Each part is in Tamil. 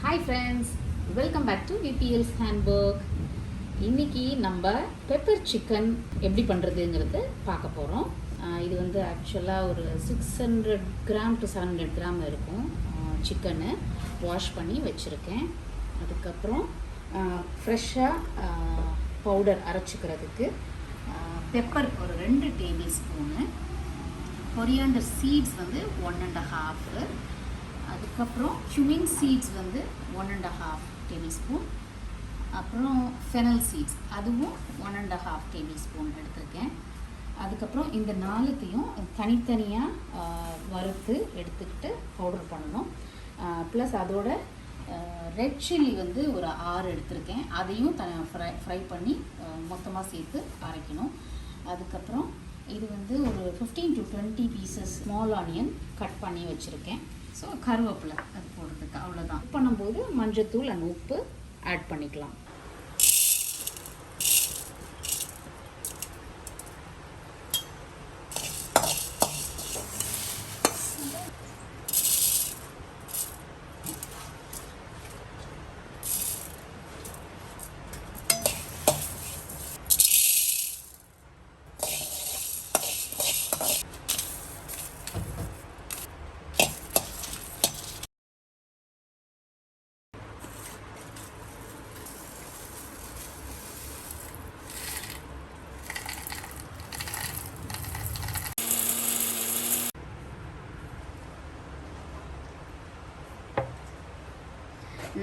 Hi friends, welcome back to VPL's handbook. இன்றைக்கி நம்ம பெப்பர் சிக்கன் எப்படி பண்ணுறதுங்கிறது பார்க்க போகிறோம். இது வந்து ஆக்சுவலாக ஒரு 600 கிராம் டு 700 கிராம் இருக்கும் சிக்கனு. வாஷ் பண்ணி வச்சுருக்கேன். அதுக்கப்புறம் ஃப்ரெஷ்ஷாக பவுடர் அரைச்சிக்கிறதுக்கு பெப்பர் ஒரு 2 டேபிள் ஸ்பூனு, கொரியாண்டர் சீட்ஸ் வந்து 1.5, அதுக்கப்புறம் cumin சீட்ஸ் வந்து 1.5 டேபிள் ஸ்பூன், அப்புறம் ஃபெனல் சீட்ஸ் அதுவும் 1.5 டேபிள் ஸ்பூன் எடுத்திருக்கேன். அதுக்கப்புறம் இந்த நாலுத்தையும் தனித்தனியாக வறுத்து எடுத்துக்கிட்டு பவுடர் பண்ணணும். ப்ளஸ் அதோட ரெட் சில்லி வந்து ஒரு 6 எடுத்திருக்கேன். அதையும் ஃப்ரை பண்ணி மொத்தமாக சேர்த்து அரைக்கணும். அதுக்கப்புறம் இது வந்து ஒரு 15 to 20 pieces small onion cut பண்ணி வச்சுருக்கேன். ஸோ கருவேப்பிலை அது போடுறதுக்கு அவ்வளோதான். பண்ணும்போது மஞ்சத்தூள் அண்ட் உப்பு ஆட் பண்ணிக்கலாம்.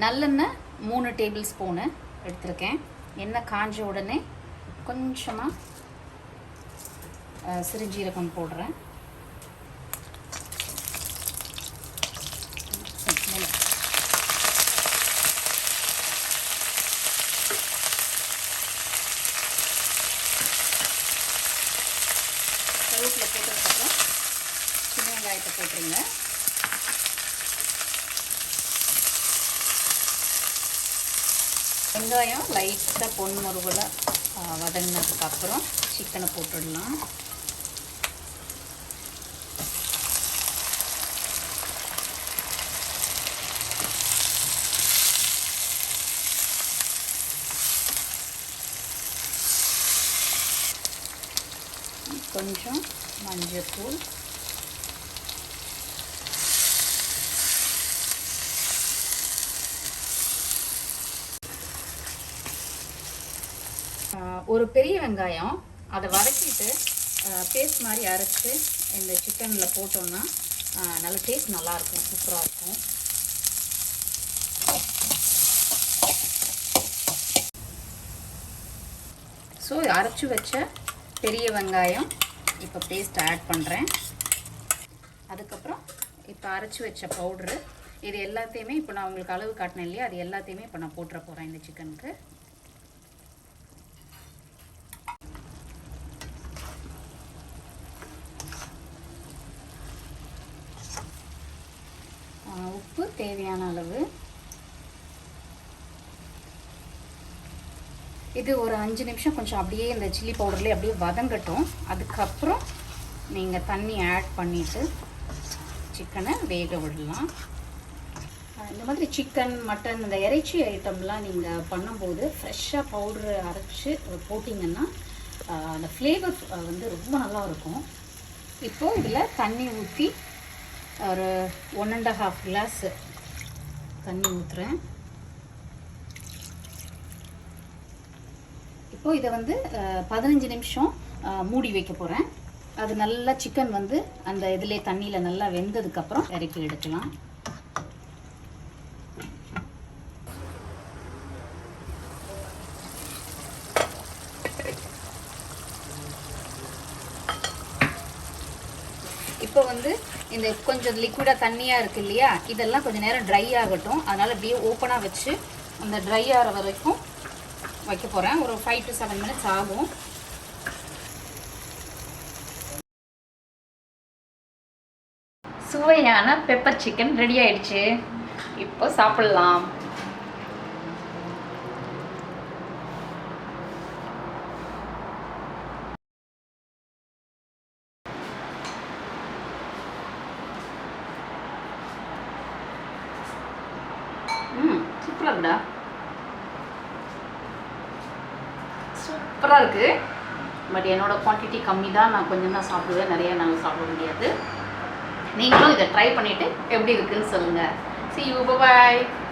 நல்லெண்ணெய் 3 டேபிள் ஸ்பூனு எடுத்திருக்கேன். எண்ணெய் காஞ்ச உடனே கொஞ்சமாக சிறுஜீரகம் போடுறேன். கருவேப்பிலை போட்டதுக்கப்புறம் சின்ன வெங்காயத்தை போட்டுருங்க. வெங்காயம் லைட்டாக பொன்முருகில் வதங்கினதுக்கப்புறம் சிக்கனை போட்டுடலாம். கொஞ்சம் மஞ்சத்தூள், ஒரு பெரிய வெங்காயம் அதை வதக்கிட்டு பேஸ்ட் மாதிரி அரைச்சி இந்த சிக்கனில் போட்டோம்னா நல்ல டேஸ்ட் நல்லாயிருக்கும், சூப்பராக இருக்கும். ஸோ அரைச்சி வச்ச பெரிய வெங்காயம் இப்போ பேஸ்ட் ஆட் பண்ணுறேன். அதுக்கப்புறம் இப்போ அரைச்சி வச்ச பவுட்ரு இது எல்லாத்தையுமே இப்போ நான் உங்களுக்கு அளவு காட்டினேன் இல்லையா, அது எல்லாத்தையுமே இப்போ நான் போட்டுற போகிறேன் இந்த சிக்கனுக்கு. உப்பு தேவையான அளவு. இது ஒரு 5 நிமிஷம் கொஞ்சம் அப்படியே இந்த சில்லி பவுடர்லேயே அப்படியே வதங்கட்டும். அதுக்கப்புறம் நீங்கள் தண்ணி ஆட் பண்ணிவிட்டு சிக்கனை வேக விடலாம். இந்த மாதிரி சிக்கன், மட்டன், இந்த இறைச்சி ஐட்டம்லாம் நீங்கள் பண்ணும்போது ஃப்ரெஷ்ஷாக பவுட்ரு அரைச்சி போட்டிங்கன்னா அந்த ஃப்ளேவர் வந்து ரொம்ப நல்லா இருக்கும். இப்போது இதில் தண்ணி ஊற்றி ஒரு 1.5 கிளாஸ் தண்ணி ஊற்றுறேன். இப்போது இதை வந்து 15 நிமிஷம் மூடி வைக்க போகிறேன். அது நல்லா சிக்கன் வந்து அந்த இதிலே தண்ணியில் நல்லா வெந்ததுக்கப்புறம் இறக்கி எடுக்கலாம். இப்போ வந்து இந்த கொஞ்சம் லிக்விடாக தண்ணியாக இருக்குது இல்லையா, இதெல்லாம் கொஞ்சம் நேரம் ட்ரை ஆகட்டும். அதனால் அப்படியே ஓப்பனாக வச்சு அந்த ட்ரை ஆகிற வரைக்கும் வைக்க போகிறேன். ஒரு 5 to 7 மினிட்ஸ் ஆகும். சுவையான பெப்பர் சிக்கன் ரெடி ஆயிடுச்சு. இப்போ சாப்பிட்லாம். இருக்குடா, சூப்பராக இருக்குது. பட் என்னோடய குவான்டிட்டி கம்மி தான், நான் கொஞ்சம் தான் சாப்பிடுவேன், நிறைய நாங்கள் சாப்பிட முடியாது. நீங்களும் இதை ட்ரை பண்ணிவிட்டு எப்படி இருக்குதுன்னு சொல்லுங்கள். See you, bye bye.